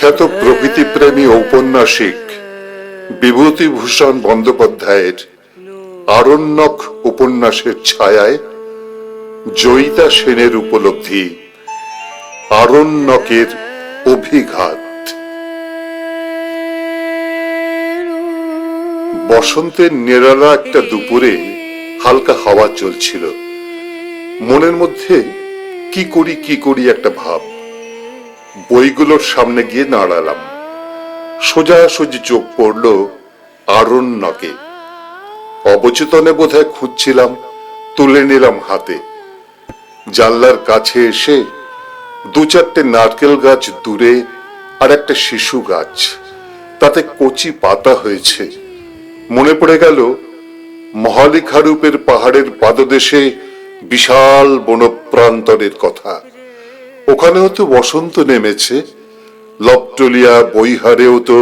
বিখ্যাত প্রকৃতিপ্রেমী ঔপন্যাসিক বিভূতিভূষণ বন্দ্যোপাধ্যায়ের আরণ্যক উপন্যাসের ছায়ায় জয়িতা সেনের উপলব্ধি, আরণ্যকের অভিঘাত। বসন্তের নিরালা একটা দুপুরে হালকা হাওয়া চলছিল। মনের মধ্যে কি করি একটা ভাব। বইগুলোর সামনে গিয়ে দাঁড়ালাম। সোজাসুজি চোখ পড়ল আরণ্যকে। অবচেতনে বোধহয় খুঁজছিলাম, তুলে নিলাম হাতে। জানলার কাছে এসে দু চারটে নারকেল গাছ দূরে আর একটা শিশু গাছ, তাতে কচি পাতা হয়েছে। মনে পড়ে গেল মহালিখারূপের পাহাড়ের পাদদেশে বিশাল বনপ্রান্তরের কথা। ওখানেও তো বসন্ত নেমেছে। লপটলিয়া বৈহারেও তো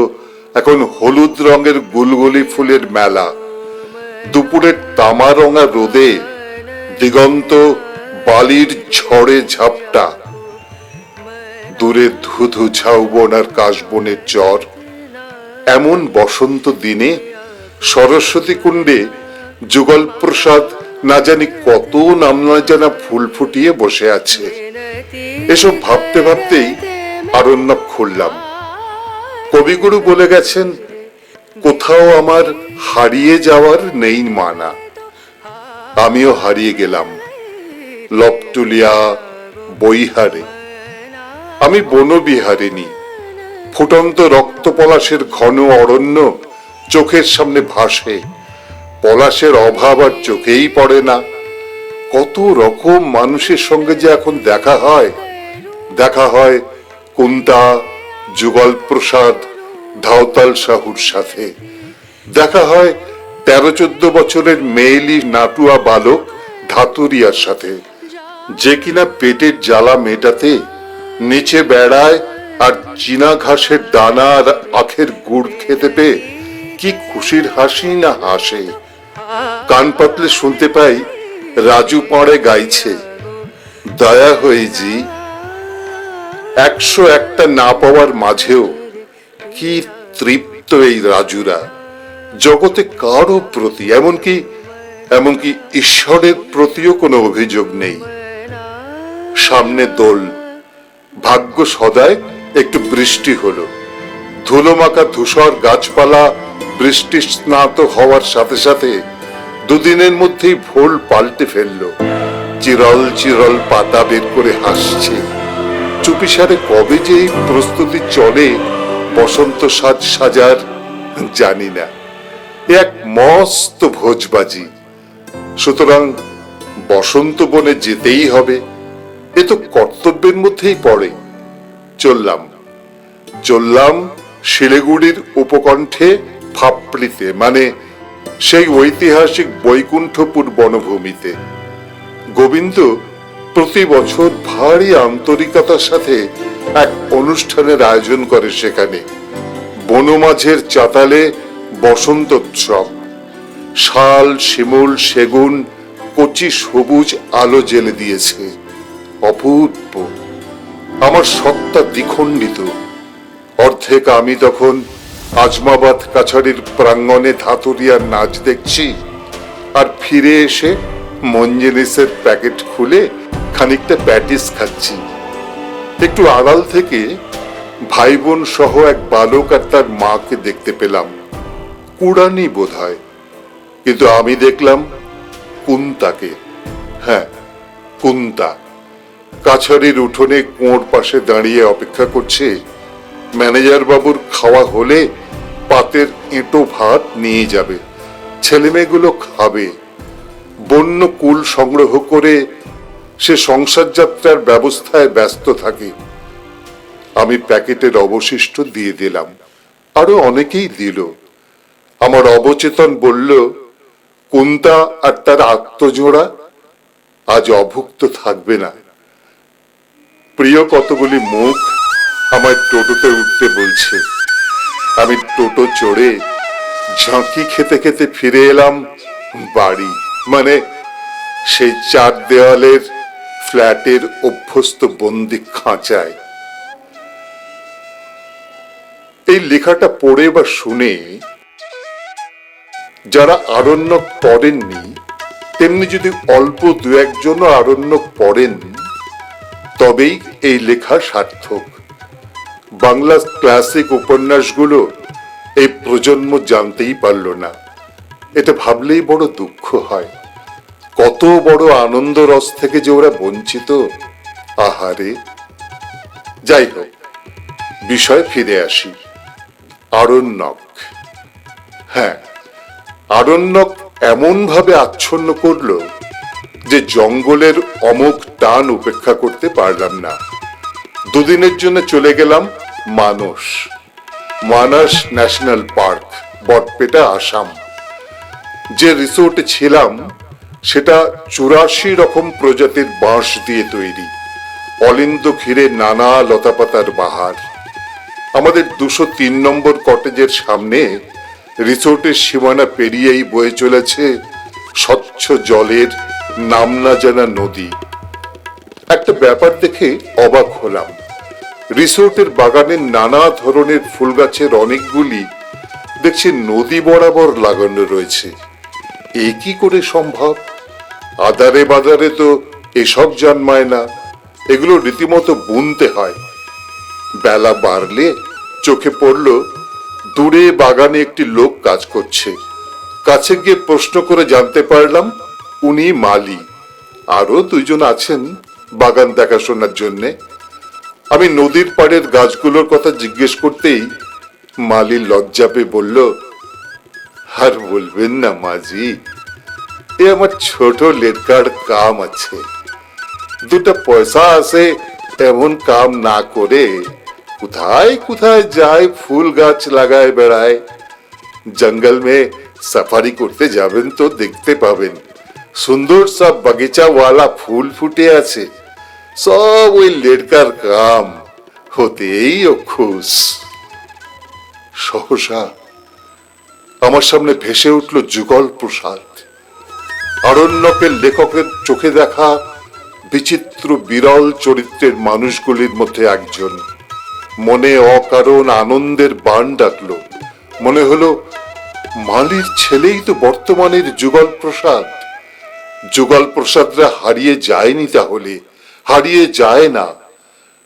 এখন হলুদ রঙের গুলগুলি ফুলের মেলা। দুপুরের তামারঙা রোদে দিগন্ত বালির ঝড়ে ঝাপটা। দূরে ধুধু ঝাউবন আর কাশবনের চর। এমন বসন্ত দিনে সরস্বতী কুণ্ডে যুগল প্রসাদ না জানি কত নাম না জানা ফুল ফুটিয়ে বসে আছে। এসব ভাবতে ভাবতেই আরণ্যক খুললাম। কবিগুরু বলে গেছেন, কোথাও আমার হারিয়ে যাওয়ার নেই মানা। আমিও হারিয়ে গেলাম লপটুলিয়া বৈহারে। আমি বনবিহারিণী। ফুটন্ত রক্ত পলাশের ঘন অরণ্য চোখের সামনে ভাসে। পলাশের অভাব আর চোখেই পড়ে না। কত রকম মানুষের সঙ্গে যে এখন দেখা হয় কুন্তা, যুগল প্রসাদ, ধাওতাল সাহুর সাথে। দেখা হয় 13-14 বছরের মেয়েলি নাটুয়া বালক ধাতুরিয়ার সাথে, যে কিনা পেটের জ্বালা মেটাতে নিচে বেড়ায় আর চীনা ঘাসের দানা আর আখের গুড় খেতে পেয়ে কি খুশির হাসি না হাসে। কান পাতলে শুনতে পাই রাজু পাড়ে গাইছে, দয়া হয়ে জি। 101টা না পাওয়ার মাঝেও কি তৃপ্ত এই রাজুরা। জগতে কারো প্রতি, এমনকি ঈশ্বরের প্রতিও কোনো অভিযোগ নেই। সামনে দোল। ভাগ্য সদায় একটু বৃষ্টি হলো। ধুলোমাখা ধূসর গাছপালা বৃষ্টি স্নাত হওয়ার সাথে সাথে দুদিনের মধ্যেই ভোল পাল্টে ফেললো। চিরল চিরল পাতা বের করে হাসছে। চুপিসারে কবে যে এই প্রস্তুতি চলে বসন্ত সাজার জানি না। এক মস্ত ভোজবাজি। সুতরাং বসন্ত বনে যেতেই হবে, এ তো কর্তব্যের মধ্যেই পড়ে। চললাম শিলিগুড়ির উপকণ্ঠে ফাপড়িতে, মানে সেই ঐতিহাসিক বৈকুণ্ঠপুর বনভূমিতে। গোবিন্দ প্রতি বছর ভারী আন্তরিকতার সাথে এক অনুষ্ঠানের আয়োজন করে সেখানে। বনমাঝের চাতালে বসন্তোৎসব। শাল, শিমুল, সেগুন কচি সবুজ আলো জেলে দিয়েছে। অপূর্ব। আমার সত্তা দ্বিখণ্ডিত। অর্ধেক আমি তখন আজমাবাদ কাছারির প্রাঙ্গণে ধাতুরিয়ার নাচ দেখছি, আর ফিরে এসে মঞ্জেনিসের প্যাকেট খুলে খানিকটা প্যাটিস খাচ্ছি। একটু আড়াল থেকে ভাই বোন সহ এক বালক আর তার মাকে দেখতে পেলাম। কুড়ানি বোধহয়, কিন্তু আমি দেখলাম কুন্তাকে। হ্যাঁ, কুন্তা কাছারির উঠোনে কুয়োর পাশে দাঁড়িয়ে অপেক্ষা করছে। ম্যানেজার বাবুর খাওয়া হলে পাতের এঁটো ভাত নিয়ে যাবে, ছেলেমেয়েগুলো খাবে। বন্য কুল সংগ্রহ করে সে সংসার যাত্রার ব্যবস্থায় ব্যস্ত থাকে। আমি প্যাকেটের অবশিষ্ট দিয়ে দিলাম, আরো অনেকেই দিল। আমার অবচেতন বলল, কুন্তা আর তার আত্মজোড়া আজ অভুক্ত থাকবে না। প্রিয় কতগুলি মুখ আমার টোটোতে উঠতে বলছে। আমি টোটো চড়ে ঝাঁকি খেতে খেতে ফিরে এলাম বাড়ি, মানে সেই 4 দেওয়ালের ফ্ল্যাটের অভ্যস্ত বন্দি খাঁচায়। এই লেখাটা পড়ে বা শুনে যারা আরণ্যক পড়েননি, তেমনি যদি অল্প দু একজনও আরণ্যক পড়েন, তবেই এই লেখা সার্থক। বাংলা ক্লাসিক উপন্যাসগুলো এই প্রজন্ম জানতেই পারল না। এটা ভাবলেই বড় দুঃখ হয়। কত বড় আনন্দ রস থেকে যে ওরা বঞ্চিত। আহারে। যাই হোক, বিষয় ফিরে আসি। আরণ্যক। হ্যাঁ, আরণ্যক এমন ভাবে আচ্ছন্ন করলো যে জঙ্গলের অমোঘ টান উপেক্ষা করতে পারলাম না। দুদিনের জন্য চলে গেলাম মানস ন্যাশনাল পার্ক, বটপেটা, আসাম। যে রিসোর্টে ছিলাম সেটা 84 রকম প্রজাতির বাঁশ দিয়ে তৈরি, অলিন্দ ঘিরে নানা লতাপাতার বাহার। আমাদের 203 নম্বর কটেজের সামনে রিসোর্টের সীমানা পেরিয়েই বয়ে চলেছে স্বচ্ছ জলের নাম না জানা নদী। একটা ব্যাপার দেখে অবাক হলাম। রিসোর্টের বাগানের নানা ধরনের ফুল গাছের অনেকগুলি দেখছি নদী বরাবর লাগানো রয়েছে। এ কি করে সম্ভব? আদারে বাদারে তো এসব জন্মায় না, এগুলো রীতিমতো বুনতে হয়। বেলা বাড়লে চোখে পড়ল দূরে বাগানে একটি লোক কাজ করছে। কাছে গিয়ে প্রশ্ন করে জানতে পারলাম উনি মালি। আরো দুইজন আছেন বাগান দেখাশোনার জন্যে। আমি নদীর পাড়ের গাছগুলোর কথা জিজ্ঞেস করতেই মালি লজ্জা পেয়ে বলল, আর বলবেন না মাঝি, এ আমার ছোট লেটকার কাম আছে। দুটা পয়সা আছে এমন কাম না করে কোথায় কোথায় যায় ফুল গাছ লাগায় বেড়ায়। জঙ্গল মে সাফারি করতে যাবেন তো দেখতে পাবেন সুন্দর সব বাগিচাওয়ালা ফুল ফুটে আছে। সব ওই লেটকার কাম, হতেই ও খুশ। সহসা আমার সামনে ভেসে উঠল যুগল প্রসাদ, আরণ্যকের লেখকের চোখে দেখা বিচিত্র বিরল চরিত্রের মানুষগুলির মধ্যে একজন। মনে অকারণ আনন্দের বাণ ডাকলো। মনে হলো মালির ছেলেই তো বর্তমানের যুগল প্রসাদ। যুগল প্রসাদরা হারিয়ে যায়নি, তাহলে হারিয়ে যায় না।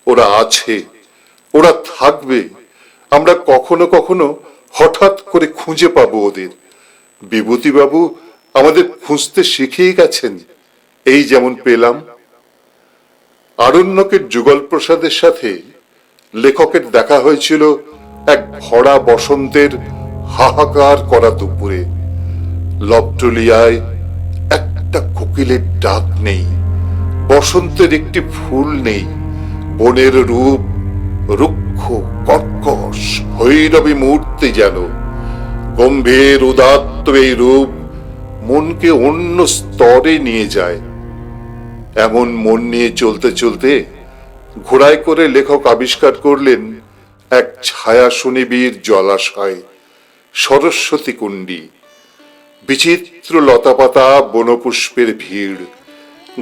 ওরা আছে, ওরা থাকবে। আমরা কখনো কখনো হঠাৎ করে খুঁজে পাবো ওদের। বিভূতিবাবু আমাদের খুঁজতে শিখিয়ে গেছেন, এই যেমন পেলাম। আরণ্যকের যুগল প্রসাদের সাথে লেখকের দেখা হয়েছিল এক ভরা বসন্তের হাহাকার করা দুপুরে। লবটলিয়ায় একটা কোকিলের ডাক নেই, বসন্তের একটি ফুল নেই। বনের রূপ রুক্ষ কর্কশ ভৈরবী মূর্তি যেন। গম্ভীর উদাত্ত এই রূপ মনকে অন্য স্তরে নিয়ে যায়। এমন মন নিয়ে চলতে চলতে ঘোড়ায় করে লেখক আবিষ্কার করলেন এক ছায়া সুনিবিড় জলাশয়, সরস্বতী কুণ্ডী। বিচিত্র লতাপাতা, বনপুষ্পের ভিড়,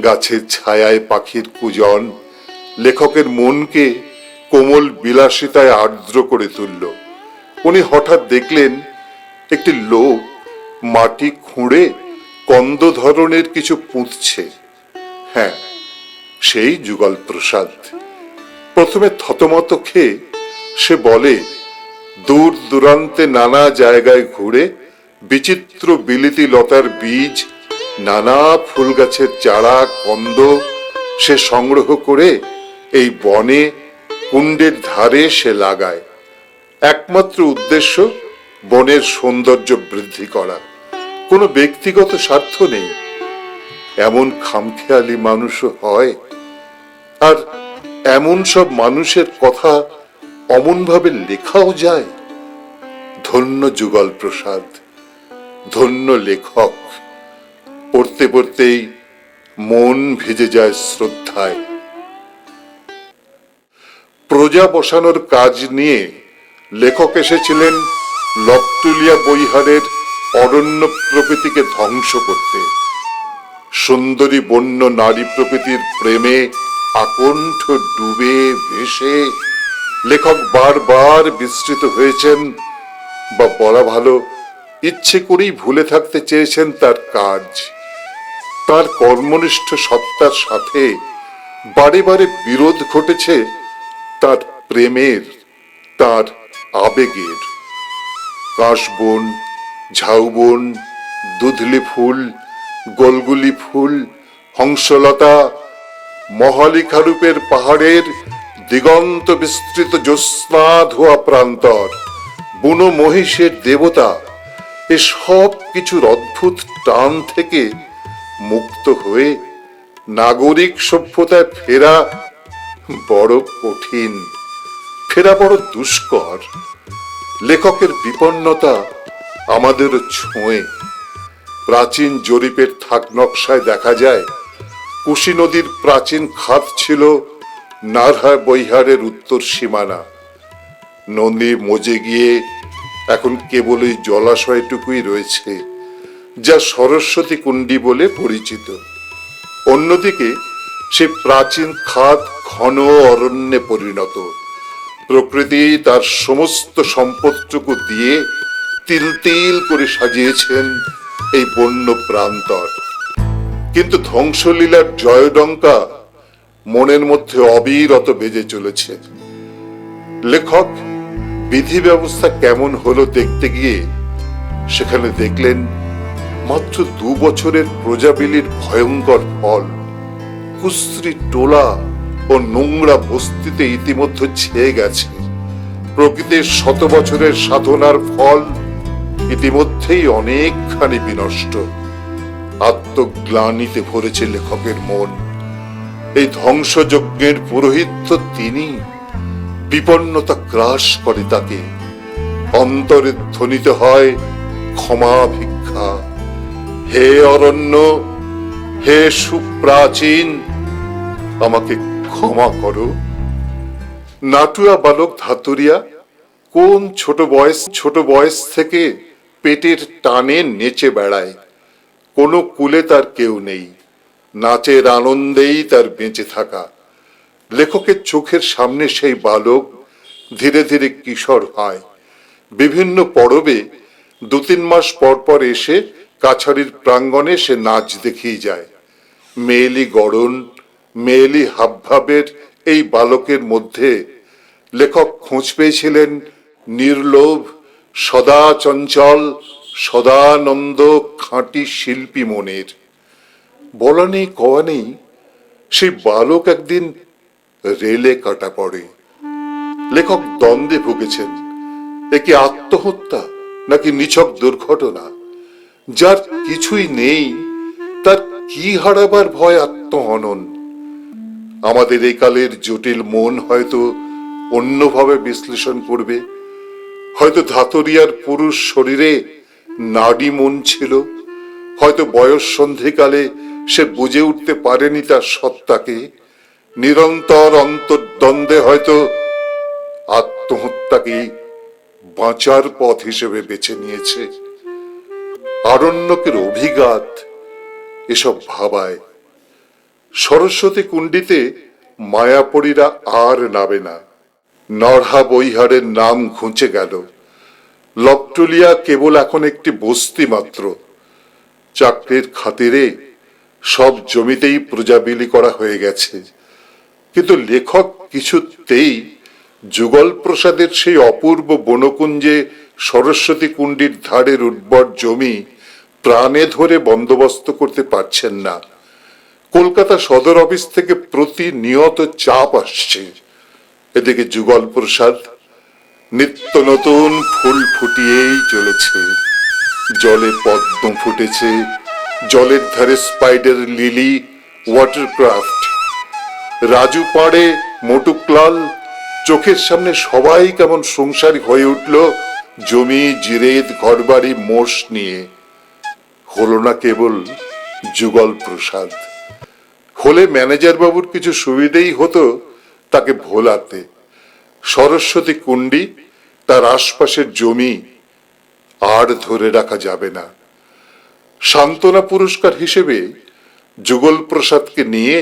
গাছের ছায়ায় পাখির কুজন লেখকের মনকে কোমল বিলাসিতায় আর্দ্র করে তুলল। উনি হঠাৎ দেখলেন একটি লোক মাটি খুঁড়ে কন্দ ধরনের কিছু পুঁতছে। হ্যাঁ, সেই যুগল প্রসাদ। প্রথমে থতমত খেয়ে সে বলে, দূর দূরান্তে নানা জায়গায় ঘুরে বিচিত্র বিলিতি লতার বীজ, নানা ফুল গাছের চারা, কন্দ সে সংগ্রহ করে এই বনে কুণ্ডের ধারে সে লাগায়। একমাত্র উদ্দেশ্য বনের সৌন্দর্য বৃদ্ধি করা, কোনো ব্যক্তিগত স্বার্থ নেই। এমন খামখেয়ালি মানুষও হয়। আর এমন সব মানুষের কথা অমন ভাবে লেখাও যায়। ধন্য যুগল প্রসাদ, ধন্য লেখক। পড়তে পড়তেই মন ভিজে যায় শ্রদ্ধায়। প্রজা বসানোর কাজ নিয়ে লেখক এসেছিলেন লবটুলিয়া বৈহারের অরণ্য প্রকৃতিকে ধ্বংস করতে। সুন্দরী বন্য নারী প্রকৃতির প্রেমে আকণ্ঠ ডুবে ভেসে লেখক বারবার বিস্মৃত হয়েছেন, বা বলা ভালো, ইচ্ছে করেই ভুলে থাকতে চেয়েছেন তার কাজ। তার কর্মনিষ্ঠ সত্তার সাথে বারে বারে বিরোধ ঘটেছে তার প্রেমের, তার আবেগের। কাশবন, ঝাউবন, দুধলি ফুল, গোলগুলি ফুল, হংসলতা, মহালিখারূপের পাহাড়ের দিগন্ত বিস্তৃত জ্যোৎস্না ধোয়া প্রান্তর, বুনো মহিষের দেবতা, এ সব কিছুর অদ্ভুত টান থেকে মুক্ত হয়ে নাগরিক সভ্যতায় ফেরা বড় কঠিন, ফেরা বড় দুষ্কর। লেখকের বিপন্নতা আমাদেরও ছোঁয়ে। প্রাচীন জরিপের থাক নকশায় দেখা যায় কুশি নদীর প্রাচীন খাত ছিল নারহা বৈহারের উত্তর সীমানা। নদী মজে গিয়ে এখন কেবল ওই জলাশয়টুকুই রয়েছে, যা সরস্বতী কুণ্ডী বলে পরিচিত। অন্যদিকে সে প্রাচীন খাত ঘন অরণ্যে পরিণত। প্রকৃতি তার সমস্ত সম্পদটুকু দিয়ে তিল তিল করে সাজিয়েছেন এই বন্য প্রান্তর। কিন্তু ধ্বংসলীলার জয়ডঙ্কা মনের মধ্যে অবিরত বেজে চলেছে। লেখক বিধি ব্যবস্থা কেমন হলো দেখতে গিয়ে সেখানে দেখলেন মাত্র 2 বছরের প্রজাবিলির ভয়ঙ্কর ফল। কুশ্রী টোলা ও নোংরা বস্তিতে ইতিমধ্যে ছেয়ে গেছে। প্রকৃতির 100 বছরের সাধনার ফল ইতিমধ্যেই অনেকখানি বিনষ্ট। আত্মগ্লানিতে ভরেছে লেখকের মন। এই ধ্বংসযজ্ঞের পুরোহিত তিনি। বিপন্নতা গ্রাস করে তাকে। অন্তরে ধ্বনিত হয় ক্ষমা ভিক্ষা। হে অরণ্য, হে সুপ্রাচীন, আমাকে ক্ষমা করো। নাটুয়া বালক ধাতুরিয়া কোন ছোট বয়স থেকে পেটের টানে নেচে বেড়ায়। কোনো কুলে তার কেউ নেই। নাচের আনন্দেই তার বেঁচে থাকা। লেখকের চোখের সামনে সেই বালক ধীরে ধীরে কিশোর হয়। বিভিন্ন পরবে 2-3 মাস পর পর এসে কাছারির প্রাঙ্গণে সে নাচ দেখিয়ে যায়। মেয়েলি গড়ন, মেয়েলি হাবভাবের এই বালকের মধ্যে লেখক খোঁজ পেয়েছিলেন নির্লোভ, সদা চঞ্চল, সদানন্দ খাঁটি শিল্পী মনের। বলা নেই কওয়া নেই, সেই বালক একদিন রেলে কাটা পড়ে। লেখক দ্বন্দ্বে ভুগেছেন, এ কি আত্মহত্যা নাকি নিছক দুর্ঘটনা? যার কিছুই নেই তার কি হারাবার ভয় আত্মহনন? আমাদের এই কালের জটিল মন হয়তো অন্যভাবে বিশ্লেষণ করবে। হয়তো ধাতরিয়ার পুরুষ শরীরে নাডি মন ছিল। হয়তো বয়স সন্ধিকালে সে বুঝে উঠতে পারেনি তার সত্তাকে। নিরন্তর অন্তর্দ্বন্দ্বে হয়তো আত্মহত্যাকে বাঁচার পথ হিসেবে বেছে নিয়েছে। আরণ্যকের অভিঘাত এসব ভাবায়। সরস্বতী কুণ্ডীতে মায়াপরীরা আর নাবে না। নরহা বৈহারের নাম ঘুঁচে গেল। লবটুলিয়া কেবল এখন একটি বস্তি মাত্র। চাকরির খাতিরে সব জমিতেই প্রজাবিলি করা হয়ে গেছে। কিন্তু লেখক কিছুতেই যুগল প্রসাদের সেই অপূর্ব বনকুঞ্জে সরস্বতী কুণ্ডীর ধারের উর্বর জমি প্রাণে ধরে বন্দোবস্ত করতে পারছেন না। কলকাতা সদর অফিস থেকে প্রতিনিয়ত চাপ আসছে। এদিকে যুগল প্রসাদ নিত্য নতুন ফুল ফুটিয়েই চলেছে। জলে পদ্ম ফুটেছে, জলের ধারে স্পাইডার লিলি, ওয়াটারক্রাফট। রাজু পাড়ে মোটুকলাল, চোখের সামনে সবাই কেমন সংসারী হয়ে উঠল জমি, জিরেদ, ঘরবাড়ি, মোষ নিয়ে। হলো না কেবল যুগল প্রসাদ, হলে ম্যানেজার বাবুর কিছু সুবিধেই হতো তাকে ভোলাতে। সরস্বতী কুণ্ডী, তার আশপাশের জমি আর ধরে রাখা যাবে না। সান্ত্বনা পুরস্কার হিসেবে যুগল প্রসাদকে নিয়ে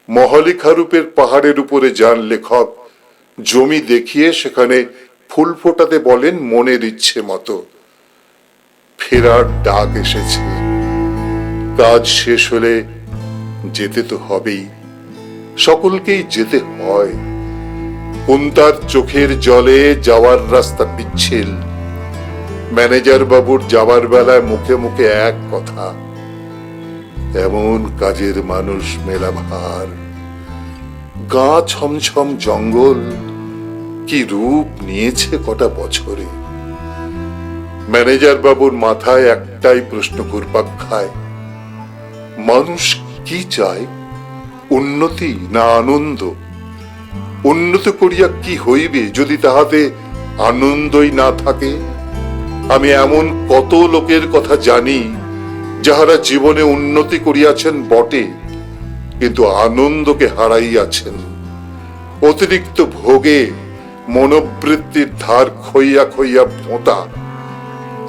মহালিখারূপের পাহাড়ের উপরে যান লেখক জমি দেখিয়ে সেখানে ফুল ফোটাতে বলেন মনের ইচ্ছে মতো। ফেরার ডাক এসেছে, কাজ শেষ হলে যেতে তো হবেই, সকলকেই যেতে হয়। কুন্তার চোখের জলে যাওয়ার রাস্তা পিচ্ছিল। ম্যানেজার বাবুর যাবার বেলায় মুখে মুখে এক কথা, এমন কাজের মানুষ মেলা ভার। গা ছমছম জঙ্গল কি রূপ নিয়েছে কটা বছরে। ম্যানেজার বাবুর মাথায় একটাই প্রশ্ন ঘুরপাক খায়, মানুষ কি চায়, উন্নতি না আনন্দ? উন্নত করিয়া কি হইবে যদি তাহাতে আনন্দই না থাকে? আমি এমন কত লোকের কথা জানি যাহারা জীবনে উন্নতি করিয়াছেন বটে, কিন্তু আনন্দকে হারাইয়াছেন। অতিরিক্ত ভোগে মনোবৃত্তির ধার খইয়া খইয়া ভোঁতা,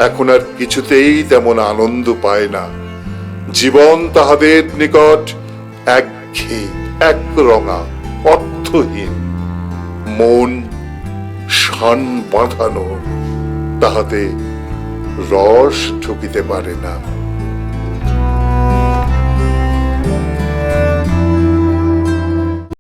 এখন আর কিছুতেই তেমন আনন্দ পায় না। জীবন তাহাদের নিকট একঘেয়ে, একরঙা, অর্থহীন। মন শান বাঁধানো, তাহাতে রস ঢুকিতে পারে না।